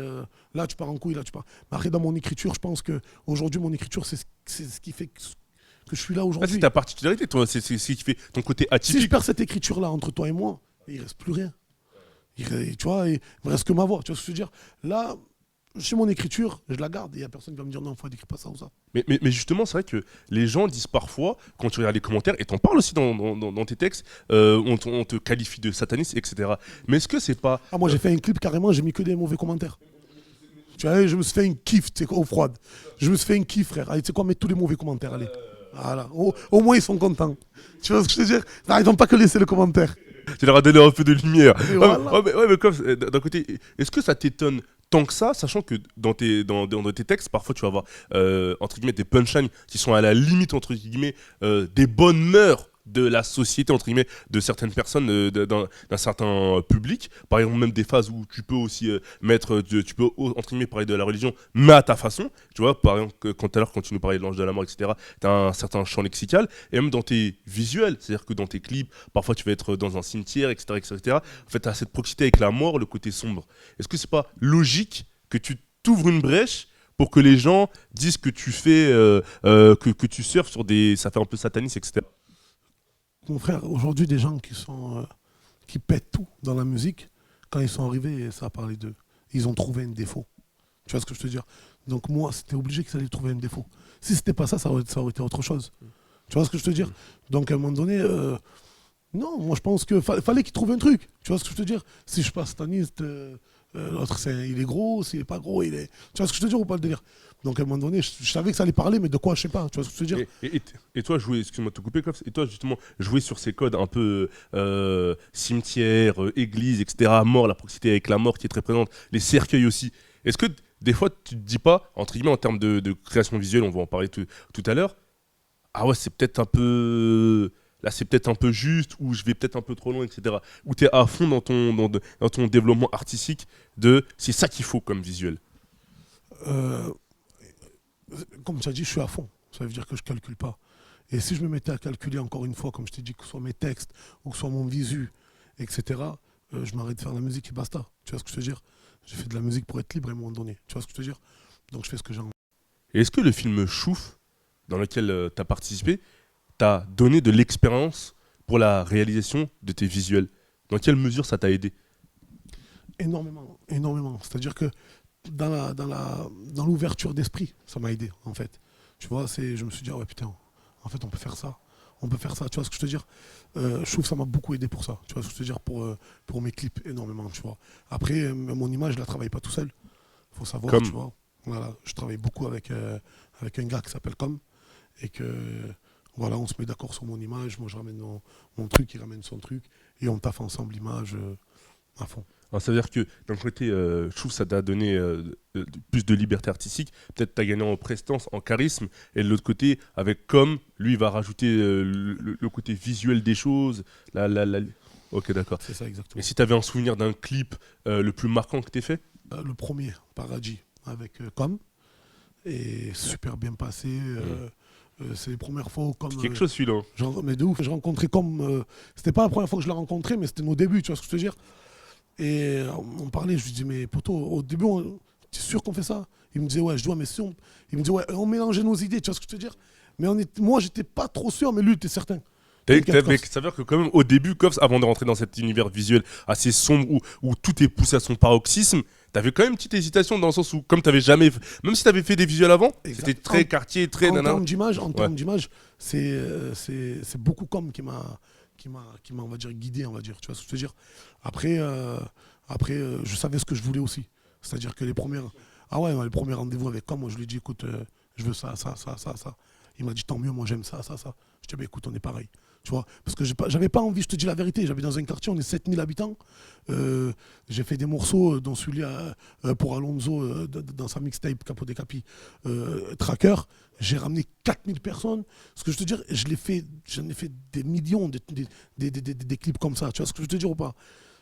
là, tu pars en couille, là, tu pars. Mais après, dans mon écriture, je pense qu'aujourd'hui, mon écriture, c'est ce qui fait que je suis là Ah, aujourd'hui. c'est ta particularité, toi, c'est ce qui fait ton côté Si je atypique. perds cette écriture-là entre toi et moi, il reste plus rien. Tu vois, il me reste que ma voix. Tu vois ce que je veux dire? Là, chez mon écriture, je la garde. Il n'y a personne qui va me dire non, Fouad, écris pas ça ou ça. Mais justement, c'est vrai que les gens disent parfois, quand tu regardes les commentaires, et t'en parles aussi dans tes textes, on te qualifie de sataniste, etc. Mais est-ce que c'est pas. Ah, moi, j'ai fait un clip carrément, j'ai mis que des mauvais commentaires. Tu vois, je me suis fait une kiff, tu sais quoi, au froid. Je me suis fait une kiff, frère. Allez, tu sais quoi, mets tous les mauvais commentaires, allez. Voilà. Au moins, ils sont contents. Tu vois ce que je veux dire? Non, ils n'ont pas que laissé le commentaire. Tu leur as donné un peu de lumière. Et voilà. Mais comme, d'un côté, est-ce que ça t'étonne tant que ça, sachant que dans tes textes, parfois tu vas avoir, entre guillemets, des punchlines qui sont à la limite, entre guillemets, des bonnes mœurs de la société, entre guillemets, de certaines personnes, d'un certain public. Par exemple, même des phases où tu peux aussi tu peux, entre guillemets, parler de la religion, mais à ta façon. Tu vois, par exemple, quand tout à l'heure, quand tu nous parlais de l'ange de la mort, etc., tu as un certain champ lexical, et même dans tes visuels, c'est-à-dire que dans tes clips, parfois tu vas être dans un cimetière, etc., etc. En fait, tu as cette proximité avec la mort, le côté sombre. Est-ce que c'est pas logique que tu t'ouvres une brèche pour que les gens disent que tu fais, que tu surfes sur des, ça fait un peu sataniste, etc. Mon frère, aujourd'hui, des gens qui pètent tout dans la musique, quand ils sont arrivés, ça a parlé d'eux. Ils ont trouvé un défaut. Tu vois ce que je veux te dire? Donc moi, c'était obligé qu'ils allaient trouver un défaut. Si c'était pas ça, ça aurait été autre chose. Tu vois ce que je veux te dire? Donc à un moment donné, non, moi je pense qu'il fallait qu'ils trouvent un truc. Tu vois ce que je veux te dire? Si je suis pas sataniste, l'autre il est gros, s'il est pas gros, il est... Tu vois ce que je veux te dire ou pas le délire? Donc à un moment donné, je savais que ça allait parler, mais de quoi, je sais pas. Tu vois ce que je veux dire? Et toi, jouer, excuse-moi de te couper, Kof, et toi, justement, jouer sur ces codes un peu cimetière, église, etc., mort, la proximité avec la mort qui est très présente, les cercueils aussi. Est-ce que des fois, tu te dis pas, entre guillemets, en termes de création visuelle, on va en parler tout à l'heure, ah ouais, c'est peut-être un peu. Là, c'est peut-être un peu juste, ou je vais peut-être un peu trop loin, etc. Ou tu es à fond dans ton développement artistique c'est ça qu'il faut comme visuel. Comme tu as dit, je suis à fond. Ça veut dire que je ne calcule pas. Et si je me mettais à calculer encore une fois, comme je t'ai dit, que ce soit mes textes ou que ce soit mon visu, etc., je m'arrête de faire de la musique et basta. Tu vois ce que je veux dire? J'ai fait de la musique pour être libre à un moment donné. Tu vois ce que je veux dire? Donc je fais ce que j'ai envie. Et est-ce que le film Chouf, dans lequel tu as participé, t'a donné de l'expérience pour la réalisation de tes visuels? Dans quelle mesure ça t'a aidé? Énormément, énormément. C'est-à-dire que dans l'ouverture d'esprit, ça m'a aidé, en fait. Tu vois, je me suis dit, ah ouais, putain, en fait, on peut faire ça. On peut faire ça, tu vois ce que je te dire. Je trouve que ça m'a beaucoup aidé pour ça, tu vois ce que je te dire, pour mes clips, énormément, tu vois. Après, mon image, je la travaille pas tout seul. Faut savoir, Comme. tu vois. Voilà, je travaille beaucoup avec un gars qui s'appelle Com. Et que, voilà, on se met d'accord sur mon image. Moi, je ramène mon truc, il ramène son truc. Et on taffe ensemble l'image à fond. Alors, ça veut dire que d'un côté, je trouve que ça t'a donné plus de liberté artistique. Peut-être t'as gagné en prestance, en charisme. Et de l'autre côté, avec Com, lui, il va rajouter le côté visuel des choses. Ok, d'accord. C'est ça, exactement. Et si t'avais un souvenir d'un clip le plus marquant que t'aies fait? Le premier, Paradis, avec Com. Et super bien passé. C'est les premières fois où Com. C'est quelque chose celui-là. Mais de ouf, je rencontrais Com. C'était pas la première fois que je l'ai rencontré, mais c'était nos débuts, tu vois ce que je veux dire. Et on parlait, je lui dis, mais poto, au début, t'es sûr qu'on fait ça? Il me disait, ouais, je dois, mais si on. Il me dit, ouais, on mélangeait nos idées, tu vois ce que je veux dire. Mais moi, j'étais pas trop sûr, mais lui, il était certain. Ça veut dire que quand même au début, Koffs, avant de rentrer dans cet univers visuel assez sombre où tout est poussé à son paroxysme, t'avais quand même une petite hésitation dans le sens où, comme t'avais jamais, même si t'avais fait des visuels avant, c'était très quartier, très nana. En termes d'image, c'est beaucoup comme qui m'a, on va dire, guidé, on va dire. Tu vois ce que je veux dire. Après, je savais ce que je voulais aussi. C'est-à-dire que les premiers rendez-vous avec Com, moi je lui ai dit, écoute, je veux ça. Il m'a dit, tant mieux, moi j'aime ça. Je lui ai dit, bah, écoute, on est pareil. Tu vois, parce que j'avais pas envie, je te dis la vérité, j'avais dans un quartier, on est 7000 habitants. J'ai fait des morceaux, dont celui-là pour Alonso, dans sa mixtape Capo de Capi, Tracker. J'ai ramené 4000 personnes. Ce que je te dis, j'en ai fait des millions, des clips comme ça. Tu vois ce que je veux te dire ou pas?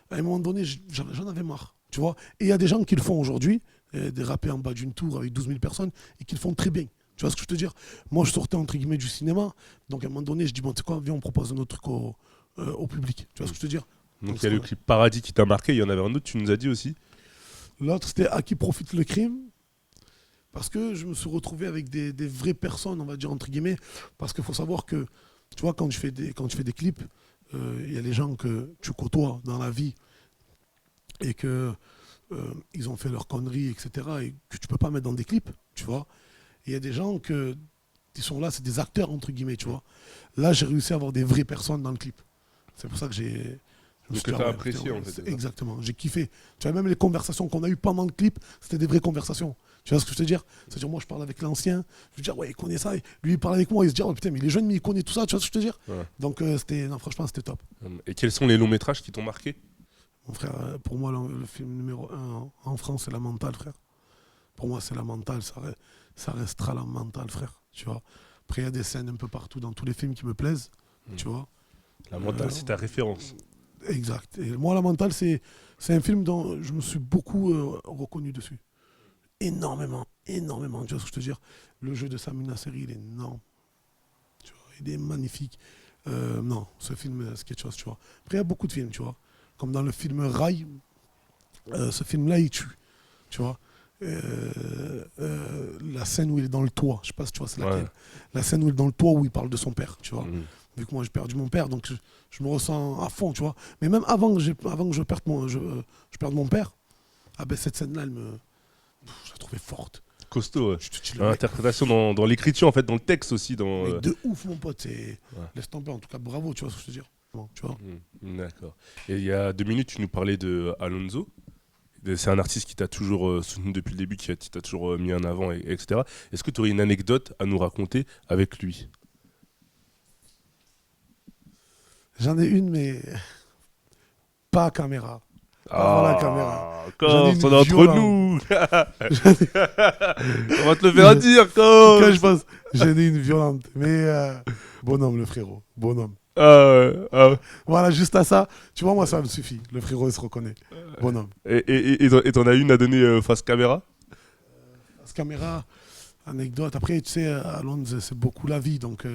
À un moment donné, j'en avais marre. Tu vois, et il y a des gens qui le font aujourd'hui, des rappeurs en bas d'une tour avec 12 000 personnes, et qui le font très bien. Tu vois ce que je veux te dire? Moi, je sortais entre guillemets du cinéma, donc à un moment donné, je dis, bon, tu sais quoi, viens, on propose un autre truc au public. Tu vois ce que je veux te dire? Donc il y a le clip Paradis qui t'a marqué, il y en avait un autre, tu nous as dit aussi. L'autre, c'était À qui profite le crime? Parce que je me suis retrouvé avec des vraies personnes, on va dire entre guillemets, parce qu'il faut savoir que, tu vois, quand tu fais des clips, il y a les gens que tu côtoies dans la vie et que ils ont fait leurs conneries, etc., et que tu peux pas mettre dans des clips, tu vois. Il y a des gens qui sont là, c'est des acteurs, entre guillemets, tu vois. Là, j'ai réussi à avoir des vraies personnes dans le clip. C'est pour ça que j'ai... Donc que tu as apprécié, en fait. Exactement, j'ai kiffé. Tu vois, même les conversations qu'on a eues pendant le clip, c'était des vraies conversations. Tu vois ce que je veux te dire? C'est-à-dire, moi, je parle avec l'ancien, je veux dire, ouais, il connaît ça. Lui, il parle avec moi, il se dit, oh putain, mais il est jeune, mais il connaît tout ça, tu vois ce que je veux te dire? Ouais. Donc, franchement, c'était top. Et quels sont les longs métrages qui t'ont marqué? Mon frère, pour moi, le film numéro 1 en France, c'est La Mentale, frère. Pour moi, c'est La Mentale, ça restera La Mentale, frère. Tu vois. Après, il y a des scènes un peu partout dans tous les films qui me plaisent, tu vois. La Mentale, c'est ta référence. Exact. Et moi, La Mentale, c'est un film dont je me suis beaucoup reconnu dessus. Énormément. Tu vois ce que je veux dire? Le jeu de Samina Seri, il est énorme. Tu vois, il est magnifique. Non, ce film, c'est quelque chose, tu vois. Après, il y a beaucoup de films, tu vois. Comme dans le film Rai, ce film-là, il tue. Tu vois. La scène où il est dans le toit, je sais pas si tu vois, c'est laquelle. Ouais. La scène où il est dans le toit où il parle de son père, tu vois. Vu que moi j'ai perdu mon père, donc je me ressens à fond, tu vois. Mais même avant que je perde mon père, ah ben cette scène-là, je la trouvais forte. Costaud, ouais. L'interprétation dans l'écriture, en fait, dans le texte aussi. Mais de ouf, mon pote. Laisse tomber, en tout cas, bravo, tu vois ce que je veux dire. Bon, tu vois. D'accord. Et il y a 2 minutes, tu nous parlais de Alonso. C'est un artiste qui t'a toujours soutenu depuis le début, qui t'a toujours mis en avant, etc. Est-ce que tu aurais une anecdote à nous raconter avec lui? J'en ai une, mais pas à caméra. Pas la caméra. Quand on est entre nous. On va te le faire dire, quand je pense, j'en ai une violente. Mais bonhomme, le frérot. Bonhomme. Voilà, juste à ça. Tu vois, moi, ça me suffit. Le frérot, il se reconnaît. Bonhomme. Et t'en as une à donner face caméra? Face caméra, anecdote. Après, tu sais, à Londres, c'est beaucoup la vie. Donc,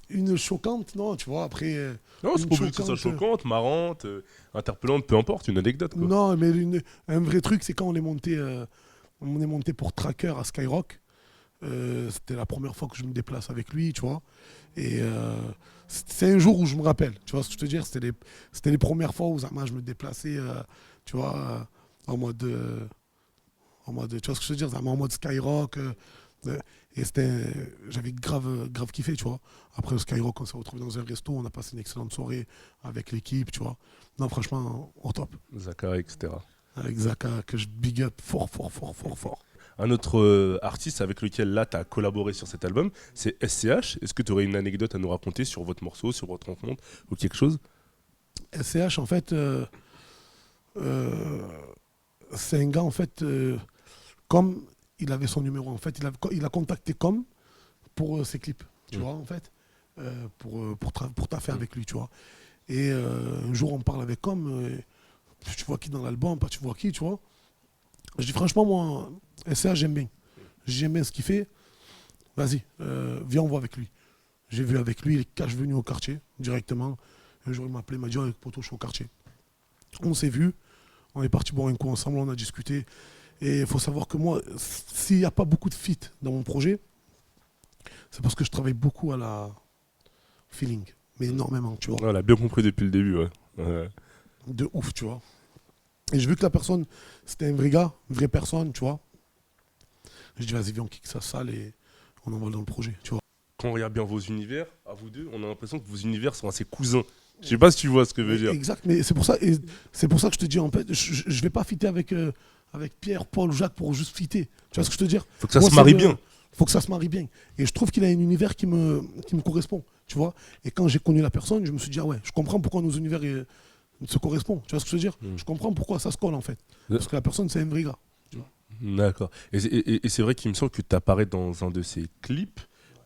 une choquante, non, tu vois, après... non, c'est pas obligé que ce soit choquante, marrante, interpellante, peu importe, une anecdote, quoi. Non, mais un vrai truc, c'est quand on est monté pour Tracker à Skyrock. C'était la première fois que je me déplace avec lui, tu vois. Et c'est un jour où je me rappelle, tu vois ce que je veux te dire. C'était les premières fois où Zama, je me déplaçais tu vois, en mode, tu vois ce que je veux dire, en mode Skyrock. Et j'avais grave kiffé, tu vois. Après le Skyrock, on s'est retrouvé dans un resto, on a passé une excellente soirée avec l'équipe, tu vois. Non, franchement, au top. Zaka, etc. Avec Zaka, que je big up fort. Un autre artiste avec lequel là tu as collaboré sur cet album, c'est SCH. Est-ce que tu aurais une anecdote à nous raconter sur votre morceau, sur votre rencontre ou quelque chose? SCH, en fait, c'est un gars, en fait, comme il avait son numéro, en fait, il a contacté Com pour ses clips, tu vois, en fait, pour taffer avec lui, tu vois. Et un jour, on parle avec Com, tu vois qui dans l'album, pas tu vois qui, tu vois. Je dis franchement, moi, SCH, j'aime bien. J'aime bien ce qu'il fait. Vas-y, viens, on voit avec lui. J'ai vu avec lui, il est cash venu au quartier, directement. Un jour, il m'a appelé, il m'a dit, poto, je suis au quartier. On s'est vu, on est parti boire un coup ensemble, on a discuté. Et il faut savoir que moi, s'il n'y a pas beaucoup de feat dans mon projet, c'est parce que je travaille beaucoup à la feeling, mais énormément, tu vois. On l'a bien compris depuis le début, ouais. De ouf, tu vois. Et j'ai vu que la personne, c'était un vrai gars, une vraie personne, tu vois. Je dis, vas-y, viens, on kick ça sale et on envoie dans le projet, tu vois. Quand on regarde bien vos univers, à vous deux, on a l'impression que vos univers sont assez cousins. Je sais pas si tu vois ce que je veux dire. Exact, mais c'est pour ça que je te dis, en fait, je vais pas fitter avec Pierre, Paul, Jacques pour juste fitter. Tu vois ce que je te veux dire? Faut que ça se marie bien. Faut que ça se marie bien. Et je trouve qu'il a un univers qui me correspond, tu vois. Et quand j'ai connu la personne, je me suis dit, ah ouais, je comprends pourquoi nos univers se correspondent. Tu vois ce que je veux dire? Je comprends pourquoi ça se colle, en fait. Parce que la personne, c'est un vrai gars. D'accord. Et c'est vrai qu'il me semble que tu apparais dans un de ces clips.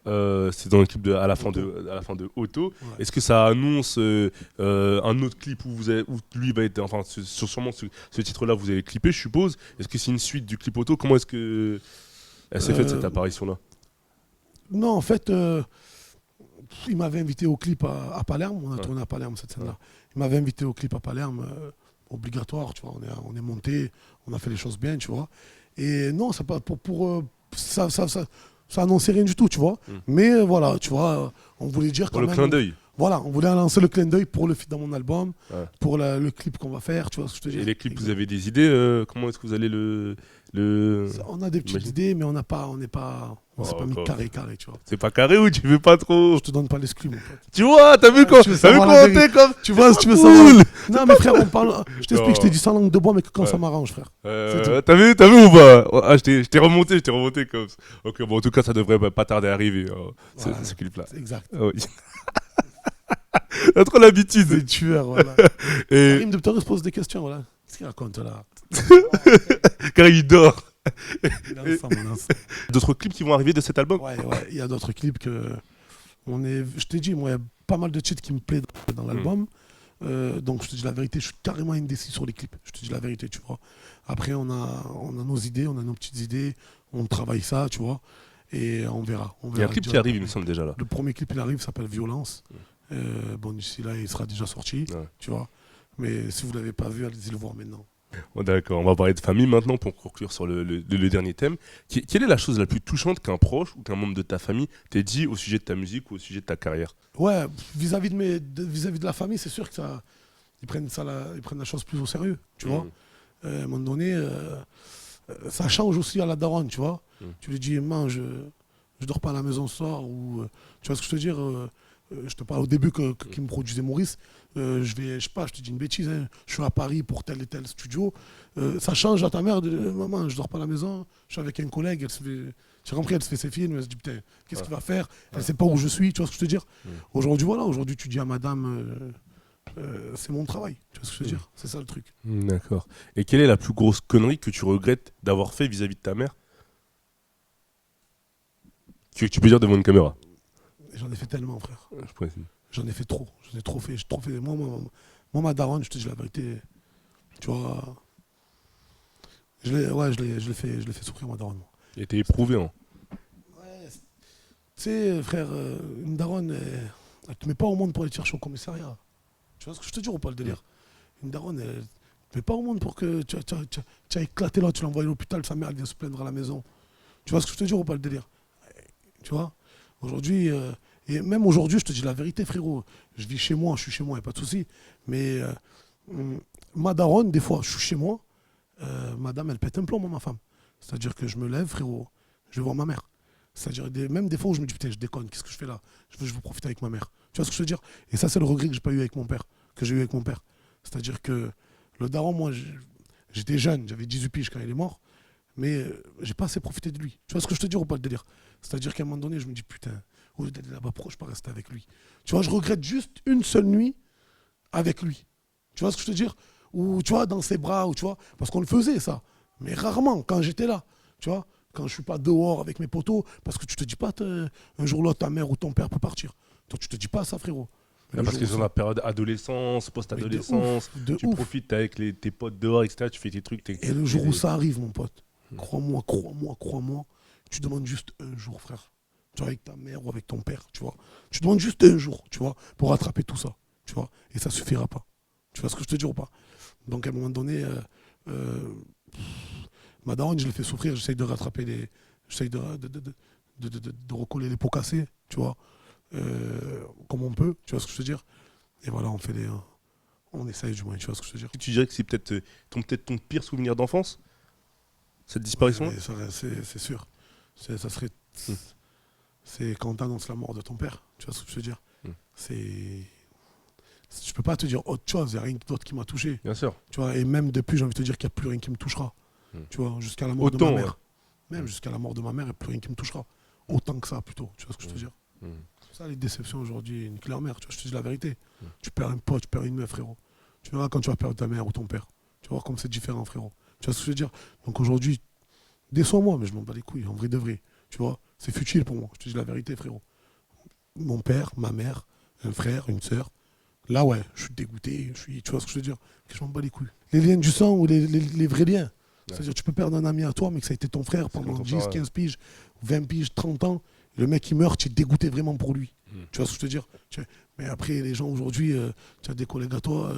C'est dans le clip à la fin de Auto. Ouais. Est-ce que ça annonce un autre clip où lui va être, enfin sûrement ce titre-là vous avez clippé, je suppose. Est-ce que c'est une suite du clip Auto? Comment est-ce que elle s'est faite cette apparition-là? Non, en fait, il m'avait invité au clip à Palerme. On a tourné à Palerme cette scène-là. Il m'avait invité au clip à Palerme, obligatoire, tu vois. On est monté, on a fait les choses bien, tu vois. Et non, c'est pas pour ça annonçait rien du tout, tu vois. Mais voilà, tu vois, on voulait dire pour le clin d'œil. Voilà, on voulait lancer le clin d'œil pour le feat dans mon album, pour le clip qu'on va faire, tu vois ce que je te dis. Et les clips, vous avez des idées comment est-ce que vous allez On a des petites idées, mais on s'est pas mis carré, tu vois. C'est pas carré ou tu veux pas trop? Je te donne pas l'exclu, mon pote. Tu vois, t'as vu comment on est comme. Tu vois, si tu veux savoir. Non, mais frère, on parle. Je t'explique, je t'ai dit sans langue de bois, mais que quand ça m'arrange, frère. T'as vu ou pas? Je t'ai remonté comme ça. Ok, bon, en tout cas, ça devrait pas tarder à arriver, ce clip-là. Exact. Oui. On a trop l'habitude. C'est tueur, voilà. Et... Karim Docteur se pose des questions, voilà. Qu'est-ce qu'il raconte là? Car il dort. D'autres clips qui vont arriver de cet album? Ouais, il y a d'autres clips que. Je t'ai dit, moi, il y a pas mal de titres qui me plaisent dans l'album. Donc, je te dis la vérité, je suis carrément indécis sur les clips. Je te dis la vérité, tu vois. Après, on a nos idées, on a nos petites idées. On travaille ça, tu vois. Et on verra. Il y a un clip qui arrive, il me semble déjà là. Le premier clip, il arrive, s'appelle Violence. Bon, d'ici là, il sera déjà sorti, tu vois. Mais si vous ne l'avez pas vu, allez-y le voir maintenant. Oh, d'accord, on va parler de famille maintenant pour conclure sur le dernier thème. Quelle est la chose la plus touchante qu'un proche ou qu'un membre de ta famille t'ait dit au sujet de ta musique ou au sujet de ta carrière? Ouais, vis-à-vis de la famille, c'est sûr que ils prennent la chose plus au sérieux, tu vois. À un moment donné, ça change aussi à la daronne, tu vois. Tu lui dis, je dors pas à la maison ce soir, ou tu vois ce que je veux dire. Je te parle au début qui me produisait Maurice. Je sais pas, je te dis une bêtise, hein, je suis à Paris pour tel et tel studio. Ça change à ta mère de maman, je dors pas à la maison, je suis avec un collègue, j'ai compris, elle se fait ses films, elle se dit putain, qu'est-ce qu'il va faire? Elle sait pas où je suis, tu vois ce que je veux dire. Aujourd'hui, tu dis à madame, c'est mon travail, tu vois ce que je veux dire. C'est ça le truc. D'accord. Et quelle est la plus grosse connerie que tu regrettes d'avoir fait vis-à-vis de ta mère? Tu peux dire devant une caméra. J'en ai fait tellement, frère. Je précise. J'en ai fait trop. J'en ai trop fait. Moi, ma daronne, je te dis la vérité. Tu vois. Je l'ai fait souffrir, ma daronne. Et t'es éprouvé, hein. Ouais. Tu sais, frère, une daronne, elle te met pas au monde pour aller te chercher au commissariat. Tu vois ce que je te dis ou pas le délire? Une daronne, elle te met pas au monde pour que tu as éclaté là, tu l'envoies à l'hôpital, sa mère, elle vient se plaindre à la maison. Tu vois ce que je te dis ou pas le délire? Tu vois? Aujourd'hui, et même aujourd'hui, je te dis la vérité, frérot. Je vis chez moi, je suis chez moi, il n'y a pas de souci. Mais ma daronne, des fois, je suis chez moi, madame, elle pète un plomb, moi, ma femme. C'est-à-dire que je me lève, frérot, je vais voir ma mère. C'est-à-dire, même des fois où je me dis, putain, je déconne, qu'est-ce que je fais là? Je veux profiter avec ma mère. Tu vois ce que je veux dire? Et ça, c'est le regret que j'ai pas eu avec mon père, que j'ai eu avec mon père. C'est-à-dire que le daron, moi, j'étais jeune, j'avais 18 piges quand il est mort, mais j'ai pas assez profité de lui. Tu vois ce que je te dis ou pas le délire? C'est-à-dire qu'à un moment donné, je me dis, putain, au lieu d'aller là-bas, pourquoi je peux pas rester avec lui? Tu vois, je regrette juste une seule nuit avec lui. Tu vois ce que je veux dire? Ou tu vois, dans ses bras, ou tu vois, parce qu'on le faisait ça. Mais rarement, quand j'étais là, tu vois, quand je suis pas dehors avec mes potos, parce que tu te dis pas, un jour là, ta mère ou ton père peut partir. Toi, tu te dis pas ça, frérot. Parce qu'ils sont dans la période adolescence, post-adolescence, tu profites avec tes potes dehors, etc., tu fais tes trucs. Et le jour où ça arrive, mon pote, crois-moi, tu demandes juste un jour, frère. Tu vois, avec ta mère ou avec ton père, tu vois. Tu demandes juste un jour, tu vois, pour rattraper tout ça, tu vois. Et ça suffira pas. Tu vois ce que je te dis ou pas? Donc, à un moment donné, ma daronne, je l'ai fait souffrir, j'essaye de rattraper les... J'essaye de recoller les pots cassés, tu vois, comme on peut, tu vois ce que je veux dire. Et voilà, on essaye du moins, tu vois ce que je veux dire. Tu dirais que c'est peut-être ton pire souvenir d'enfance, cette disparition? Ouais, c'est sûr. Ça serait... C'est quand tu annonces la mort de ton père, tu vois ce que je veux dire. C'est... Je peux pas te dire autre chose, il n'y a rien d'autre qui m'a touché. Bien sûr. Tu vois, et même depuis, j'ai envie de te dire qu'il n'y a plus rien qui me touchera. Tu vois, jusqu'à la mort de ma mère. Même jusqu'à la mort de ma mère, il n'y a plus rien qui me touchera. Autant que ça, plutôt. Tu vois ce que je veux dire. C'est ça, les déceptions aujourd'hui, une claire mère. Tu vois, je te dis la vérité. Tu perds un pote, tu perds une meuf, frérot. Tu verras quand tu vas perdre ta mère ou ton père. Tu vas voir comme c'est différent, frérot. Tu vois ce que je veux dire. Donc aujourd'hui, déçois-moi, mais je m'en bats les couilles, en vrai de vrai. Tu vois, c'est futile pour moi. Je te dis la vérité, frérot. Mon père, ma mère, un frère, une sœur. Là, ouais, je suis dégoûté, tu vois ce que je veux dire, que je m'en bats les couilles. Les liens du sang ou les vrais liens. Ouais. C'est-à-dire, tu peux perdre un ami à toi, mais que ça a été ton frère pendant 10, 15 piges, 20 piges, 30 ans. Le mec, il meurt, tu es dégoûté vraiment pour lui. Tu vois ce que je veux dire. Mais après, les gens aujourd'hui, tu as des collègues à toi,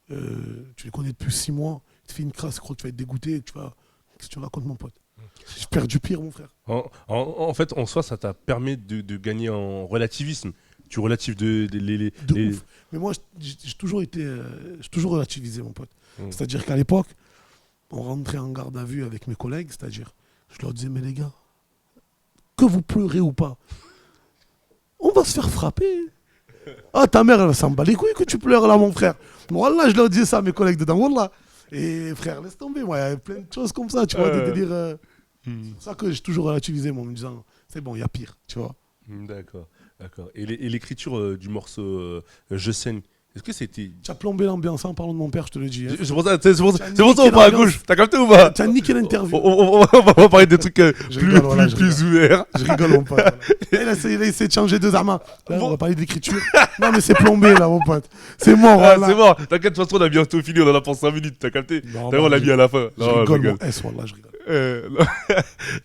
tu les connais depuis 6 mois, tu te fais une crasse, tu crois que tu vas être dégoûté, qu'est-ce que tu racontes, mon pote? Je perds du pire, mon frère. En fait, en soi, ça t'a permis de gagner en relativisme. Tu relatives ouf. Mais moi, j'ai toujours relativisé, mon pote. C'est-à-dire qu'à l'époque, on rentrait en garde à vue avec mes collègues, c'est-à-dire, je leur disais, mais les gars, que vous pleurez ou pas, on va se faire frapper. Ah, ta mère, elle va s'en bat les couilles que tu pleures là, mon frère. Wallah, je leur disais ça à mes collègues dedans, wallah. Et frère, laisse tomber, moi, il y a plein de choses comme ça, tu vois, des délires. C'est ça que j'ai toujours relativisé, moi, en me disant, c'est bon, il y a pire, tu vois. D'accord. Et l'écriture du morceau Je saigne, est-ce que c'était... Tu as plombé l'ambiance en parlant de mon père, je te le dis. Hein. C'est pour ça on va à gauche. T'as capté ou pas? Tu as niqué l'interview. On va parler des trucs plus ouverts. Je rigole, mon pote. Voilà. Il a essayé de changer de Zama. Là, on va parler d'écriture. Non, mais c'est plombé, là, mon pote. C'est mort. Voilà. C'est mort. T'inquiète, de toute façon, on a bientôt fini. On en a pour 5 minutes. T'as capté? D'ailleurs, on l'a mis à la fin. Je rigole, mon S, voilà, je rigole.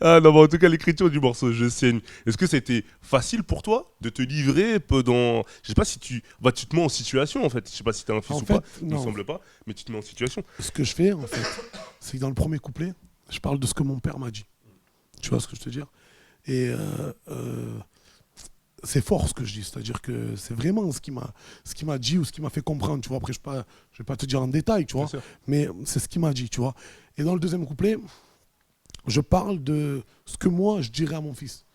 Ah non, mais en tout cas, l'écriture du morceau Je saigne, est-ce que c'était facile pour toi de te livrer pendant... Je sais pas si tu te mets en situation, en fait. Je sais pas si t'as un fils ou pas, il me semble pas, mais tu te mets en situation. Ce que je fais, en fait, c'est que dans le premier couplet, je parle de ce que mon père m'a dit. Tu vois ce que je veux te dire? Et c'est fort ce que je dis, c'est-à-dire que c'est vraiment ce qu'il m'a dit ou ce qui m'a fait comprendre, tu vois. Après, je vais pas te dire en détail, tu vois, mais c'est ce qu'il m'a dit, tu vois. Et dans le deuxième couplet, je parle de ce que moi, je dirais à mon fils.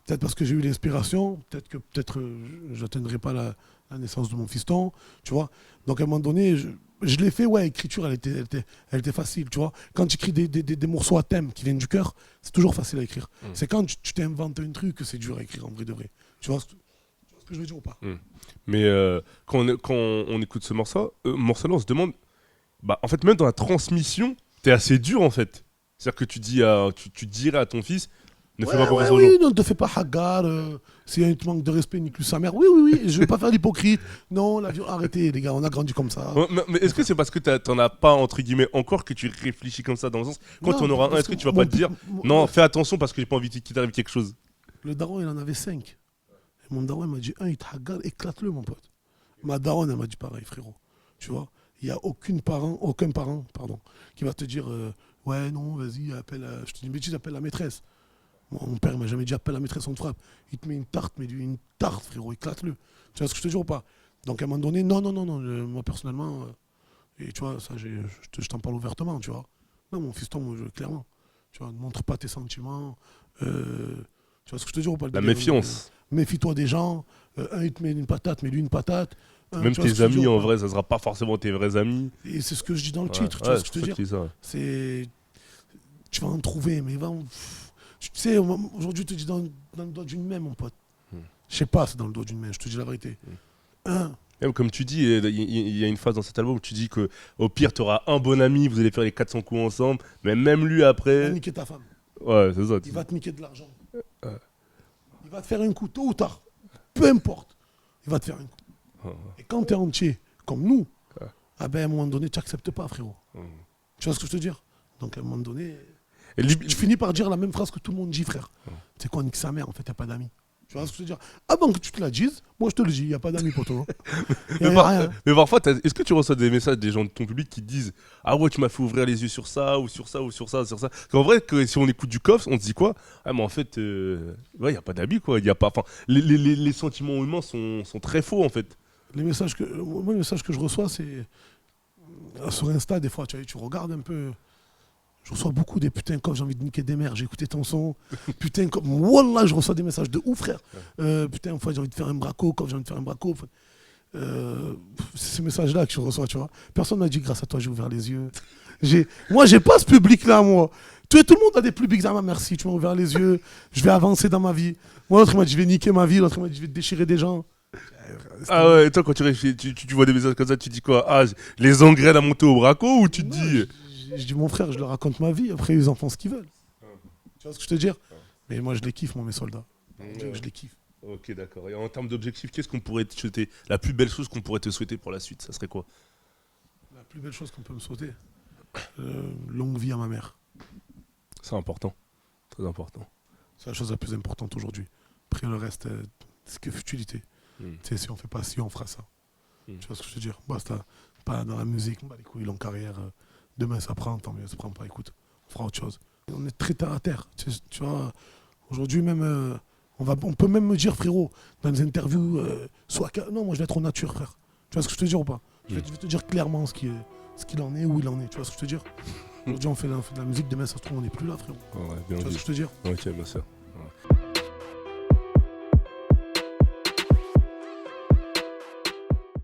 Peut-être parce que j'ai eu l'inspiration, peut-être que je n'atteindrai pas la naissance de mon fiston, tu vois. Donc à un moment donné, je l'ai fait, ouais, l'écriture, elle était facile, tu vois. Quand tu écris des morceaux à thème qui viennent du cœur, c'est toujours facile à écrire. C'est quand tu t'inventes un truc que c'est dur à écrire en vrai de vrai. Tu vois ce que je veux dire ou pas? Mais quand on écoute ce morceau-là, on se demande, en fait, même dans la transmission, t'es assez dur, en fait. C'est-à-dire que tu dirais à ton fils, ne fais pas pour raison. Oui, ne te fais pas hagar. S'il y a un manque de respect, nique-lui sa mère. Oui, je vais pas faire l'hypocrite. Non, arrêtez, les gars, on a grandi comme ça. Mais est-ce que c'est parce que t'en as pas, entre guillemets, encore que tu réfléchis comme ça dans le sens, quand t'en auras un, est-ce que tu vas pas te dire, non, fais attention parce que j'ai pas envie qu'il t'arrive quelque chose? Le daron, il en avait 5. Et mon daron, il m'a dit, il te hagar, éclate-le, mon pote. Ma daronne, elle m'a dit pareil, frérot. Tu vois, il n'y a aucun parent, qui va te dire, ouais, non, vas-y, appelle, je te dis une bêtise, appelle la maîtresse. Mon père m'a jamais dit appelle la maîtresse, on te frappe. Il te met une tarte, frérot, éclate-le. Tu vois ce que je te dis ou pas? Donc à un moment donné, non, moi personnellement, Et tu vois, ça, je t'en parle ouvertement, tu vois. Non, mon fiston, moi, clairement. Tu vois, ne montre pas tes sentiments. Tu vois ce que je te dis ou pas? La méfiance. Méfie-toi des gens. Un, il te met une patate, mets-lui une patate. Même tes amis, en vrai, ça sera pas forcément tes vrais amis. Et c'est ce que je dis dans le titre, tu vois ce que je te dis. C'est... Tu vas en trouver, mais tu sais, aujourd'hui, je te dis dans le doigt d'une main, mon pote. Je sais pas, c'est dans le doigt d'une main, je te dis la vérité. Même comme tu dis, il y a une phase dans cet album où tu dis qu'au pire, tu auras un bon ami, vous allez faire les 400 coups ensemble, mais même lui après... Il va niquer ta femme. Ouais, c'est ça. Il va te niquer de l'argent. Il va te faire un coup, tôt ou tard. Peu importe. Il va te faire un coup. Et quand tu es entier, comme nous, ah ben, à un moment donné, tu n'acceptes pas, frérot. Tu vois ce que je te veux dire? Donc à un moment donné, tu finis par dire la même phrase que tout le monde dit, frère. C'est quoi, nique sa mère, en fait, il n'y a pas d'amis. Tu vois ce que je veux dire? Avant que tu te la dises, moi je te le dis, il n'y a pas d'amis pour toi. Mais parfois, est-ce que tu reçois des messages des gens de ton public qui te disent ah ouais, tu m'as fait ouvrir les yeux sur ça, ou sur ça, ou sur ça, sur ça? Parce qu'en vrai, si on écoute du Koffs, on se dit quoi? Ah, mais en fait, il n'y a pas d'amis, quoi. Y a pas, les sentiments humains sont très faux, en fait. Les messages que je reçois, c'est sur Insta, des fois, tu regardes un peu. Je reçois beaucoup des putains Koffs, j'ai envie de niquer des mères, j'ai écouté ton son. Putain, Wallah, je reçois des messages de ouf, frère. Putain, une fois, j'ai envie de faire un braco, Koffs, j'ai envie de faire un braco. C'est ces messages-là que je reçois, tu vois. Personne m'a dit, grâce à toi, j'ai ouvert les yeux. Moi, j'ai pas ce public-là, moi. Tout le monde a des publics, ah, merci, tu m'as ouvert les yeux, je vais avancer dans ma vie. Moi, l'autre, il m'a dit, je vais niquer ma vie, l'autre, il m'a dit, je vais déchirer des gens. Ah ouais, et toi, quand tu réfléchis, tu vois des messages comme ça, tu dis quoi? Ah, les engraines à monter au braco, ou tu te dis... Je dis mon frère, je leur raconte ma vie, après ils en font ce qu'ils veulent. Tu vois ce que je te veux dire? Mais moi je les kiffe, moi, mes soldats. Je les kiffe. Ok, d'accord. Et en termes d'objectifs, qu'est-ce qu'on pourrait te souhaiter? La plus belle chose qu'on pourrait te souhaiter pour la suite, ça serait quoi? La plus belle chose qu'on peut me souhaiter, longue vie à ma mère. C'est important, très important. C'est la chose la plus importante aujourd'hui. Après le reste, c'est que futilité. Tu sais, si on fait pas ci, on fera ça. Tu vois ce que je veux dire? Basta. Pas dans la musique, on bat les couilles, longue carrière. Demain ça prend, tant mieux, ça prend pas, écoute, on fera autre chose. On est très terre à terre, tu vois. Aujourd'hui même, on peut même me dire, frérot, dans les interviews, non, moi je vais être en nature, frère. Tu vois ce que je te dire ou pas? Je vais te dire clairement ce qu'il en est, où il en est, tu vois ce que je te dire? Aujourd'hui on fait de la musique, demain ça se trouve on n'est plus là, frérot. Ouais, bien tu vois ce que je te dire? Ok, bien sûr.